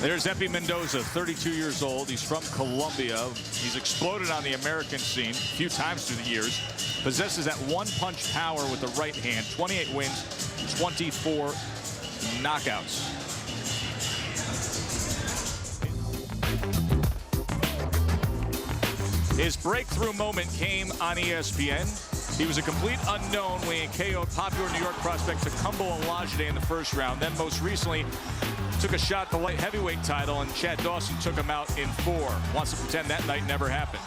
There's Epi Mendoza, 32 years old. He's from Colombia. He's exploded on the American scene a few times through the years. Possesses that one-punch power with the right hand. 28 wins, 24 knockouts. His breakthrough moment came on ESPN. He was a complete unknown when he KO'd popular New York prospect Tacumbo Olajide in the first round. Then most recently took a shot at the light heavyweight title, and Chad Dawson took him out in 4. Wants to pretend that night never happened.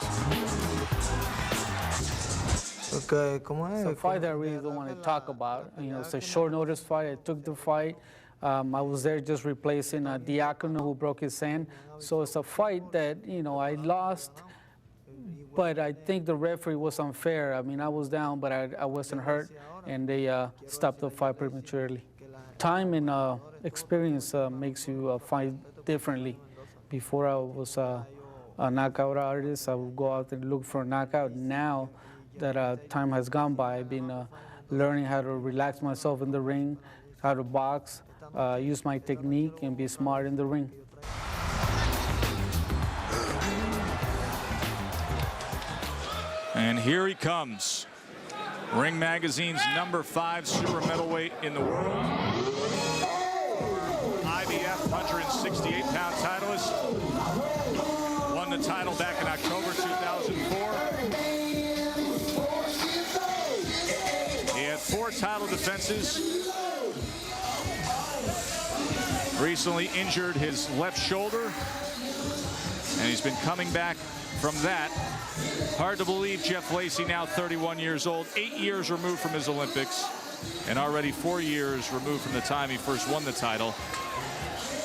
It's a fight that I really don't want to talk about. You know, it's a short notice fight. I took the fight. I was there just replacing Diacono, who broke his hand. So it's a fight that, you know, I lost. But I think the referee was unfair. I mean, I was down, but I wasn't hurt, and they stopped the fight prematurely. Time and experience makes you fight differently. Before I was a knockout artist, I would go out and look for a knockout. Now that time has gone by, I've been learning how to relax myself in the ring, how to box, use my technique, and be smart in the ring. And here he comes. Ring Magazine's #5 super middleweight in the world. IBF 168-pound titleist. Won the title back in October 2004. He had 4 title defenses. Recently injured his left shoulder, and he's been coming back from that. Hard to believe Jeff Lacy, now 31 years old, 8 years removed from his Olympics, and already 4 years removed from the time he first won the title.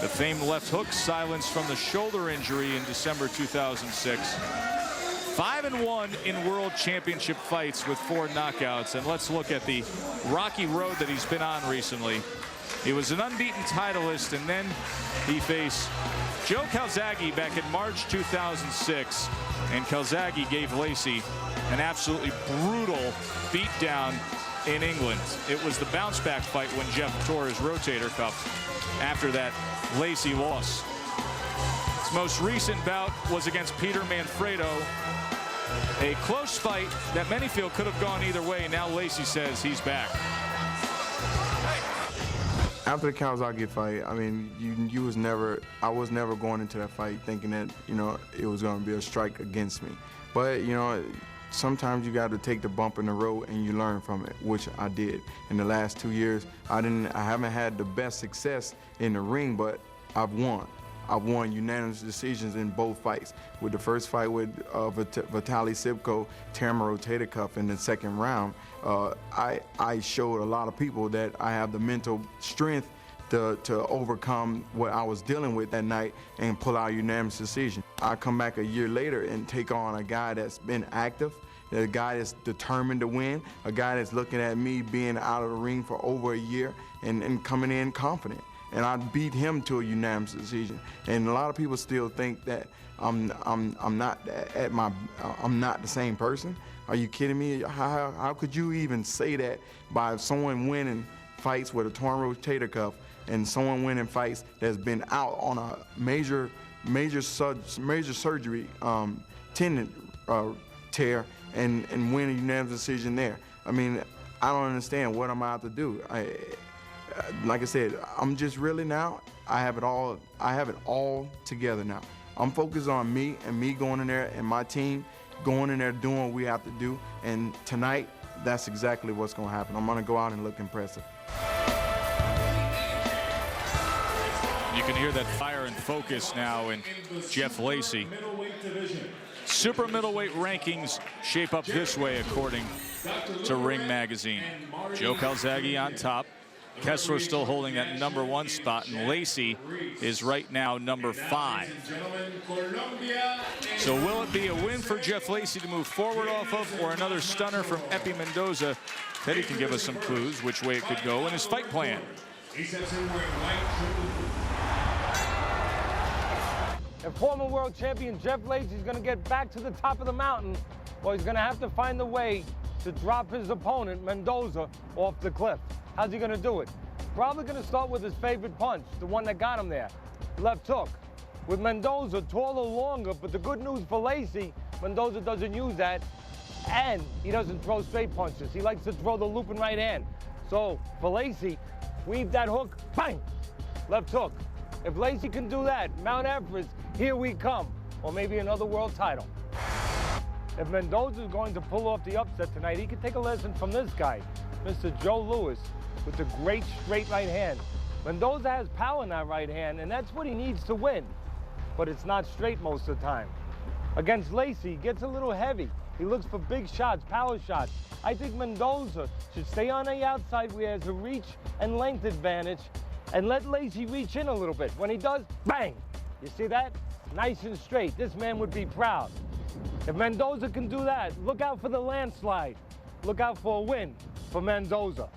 The famed left hook silenced from the shoulder injury in December 2006. 5-1 in world championship fights with 4 knockouts. And let's look at the rocky road that he's been on recently. He was an unbeaten titleist, and then he faced Joe Calzaghe back in March 2006, and Calzaghe gave Lacy an absolutely brutal beatdown in England. It was the bounce-back fight when Jeff tore his rotator cuff. After that, Lacy lost. His most recent bout was against Peter Manfredo, a close fight that many feel could have gone either way. Now Lacy says he's back. After the Calzaghe fight, I mean, I was never going into that fight thinking that, you know, it was going to be a strike against me. But, you know, sometimes you got to take the bump in the road and you learn from it, which I did. In the last 2 years, I haven't had the best success in the ring, but I've won. I've won unanimous decisions in both fights. With the first fight with Vitaly Sipko, tearing my rotator cuff in the second round, I showed a lot of people that I have the mental strength to overcome what I was dealing with that night and pull out a unanimous decision. I come back a year later and take on a guy that's been active, a guy that's determined to win, a guy that's looking at me being out of the ring for over a year and coming in confident. And I beat him to a unanimous decision. And a lot of people still think that I'm not the same person. Are you kidding me? How could you even say that by someone winning fights with a torn rotator cuff and someone winning fights that's been out on a major surgery tendon tear and win a unanimous decision there? I mean, I don't understand what I'm out to do. Like I said, I'm just really now, I have it all together now. I'm focused on me and me going in there and my team going in there doing what we have to do. And tonight, that's exactly what's going to happen. I'm going to go out and look impressive. You can hear that fire and focus now in Jeff Lacy. Super middleweight rankings shape up this way according to Ring Magazine. Joe Calzaghe on top. Kessler still holding that #1 spot, and Lacy is right now #5. So will it be a win for Jeff Lacy to move forward off of, or another stunner from Epi Mendoza? Teddy can give us some clues which way it could go in his fight plan. And former world champion Jeff Lacy is going to get back to the top of the mountain, or he's going to have to find a way to drop his opponent, Mendoza, off the cliff. How's he going to do it? Probably going to start with his favorite punch, the one that got him there, left hook. with Mendoza taller, longer, but the good news for Lacy, Mendoza doesn't use that, and he doesn't throw straight punches. He likes to throw the looping right hand. So for Lacy, weave that hook, bang, left hook. If Lacy can do that, Mount Everest, here we come, or maybe another world title. If Mendoza is going to pull off the upset tonight, he can take a lesson from this guy, Mr. Joe Louis, with the great straight right hand. Mendoza has power in that right hand, and that's what he needs to win. But it's not straight most of the time. Against Lacy, he gets a little heavy. He looks for big shots, power shots. I think Mendoza should stay on the outside where he has a reach and length advantage and let Lacy reach in a little bit. When he does, bang! You see that? Nice and straight. This man would be proud. If Mendoza can do that, look out for the landslide. Look out for a win for Mendoza.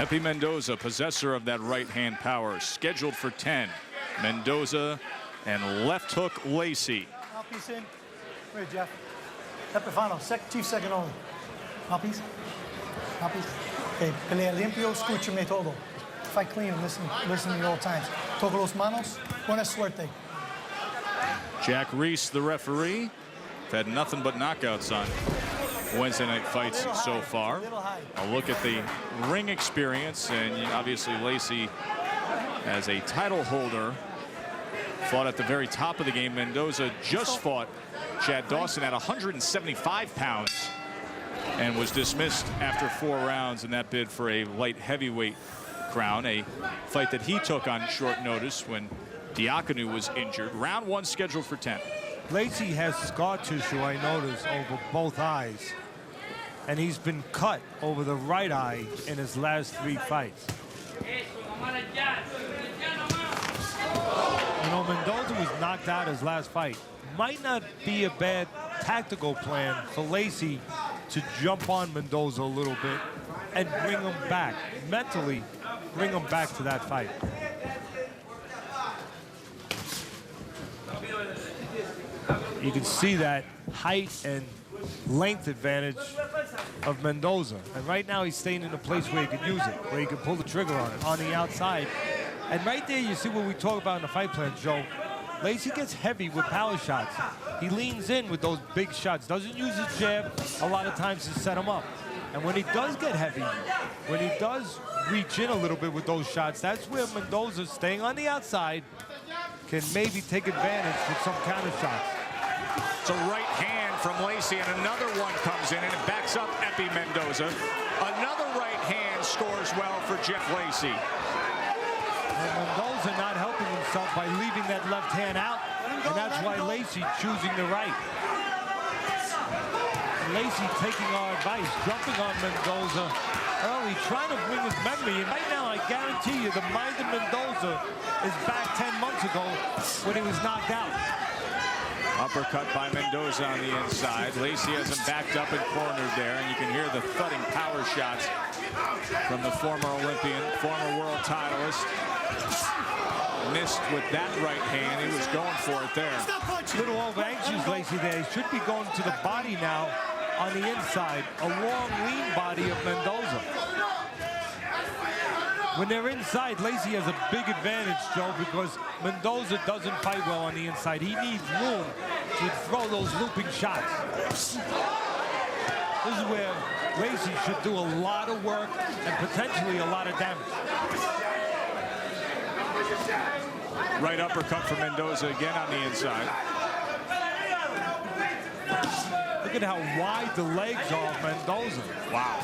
Epi Mendoza, possessor of that right-hand power, scheduled for 10. Mendoza and left hook Lacy. Mouthpiece in. Wait, Jeff. Epifanio, chief second only. Mouthpiece. Mouthpiece. Okay, pelea limpio, escúchame todo. Fight clean and listen to me all times. Toco los manos. Buena suerte. Jack Reese, the referee. Had nothing but knockouts on Wednesday night fights so far. A look at the ring experience, and obviously Lacy, as a title holder, fought at the very top of the game. Mendoza just fought Chad Dawson at 175 pounds and was dismissed after 4 rounds in that bid for a light heavyweight crown, a fight that he took on short notice when Diacono was injured. Round 1 scheduled for 10. Lacy has scar tissue, I noticed, over both eyes. And he's been cut over the right eye in his last 3 fights. You know, Mendoza was knocked out his last fight. Might not be a bad tactical plan for Lacy to jump on Mendoza a little bit and bring him back, mentally bring him back to that fight. You can see that height and length advantage of Mendoza. And right now he's staying in a place where he can use it, where he can pull the trigger on it, on the outside. And right there you see what we talk about in the fight plan, Joe. Lacy gets heavy with power shots. He leans in with those big shots, doesn't use his jab a lot of times to set him up. And when he does get heavy, when he does reach in a little bit with those shots, that's where Mendoza, staying on the outside, can maybe take advantage with some counter shots. It's a right hand from Lacy, and another one comes in, and it backs up Epi Mendoza. Another right hand scores well for Jeff Lacy. And Mendoza not helping himself by leaving that left hand out, and that's why Lacy choosing the right. Lacy taking our advice, jumping on Mendoza early, trying to bring his memory. And right now, I guarantee you, the mind of Mendoza is back 10 months ago when he was knocked out. Uppercut by Mendoza on the inside. Lacy has him backed up and cornered there, and you can hear the thudding power shots from the former Olympian, former world titleist. Missed with that right hand. He was going for it there. A little over anxious, Lacy there. He should be going to the body now on the inside. A long, lean body of Mendoza. When they're inside, Lacy has a big advantage, Joe, because Mendoza doesn't fight well on the inside. He needs room to throw those looping shots. This is where Lacy should do a lot of work and potentially a lot of damage. Right uppercut for Mendoza again on the inside. Look at how wide the legs are of Mendoza. Wow.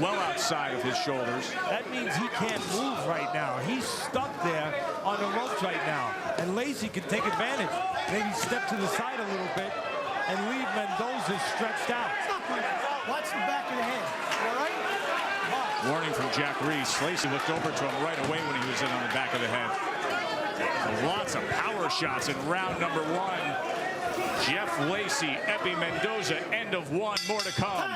Well outside of his shoulders. That means he can't move right now. He's stuck there on the ropes right now. And Lacy can take advantage. Maybe step to the side a little bit and leave Mendoza stretched out. Watch the back of the head. All right? Warning from Jack Reese. Lacy looked over to him right away when he was in on the back of the head. Lots of power shots in round number 1. Jeff Lacy, Epi Mendoza, end of 1, more to come.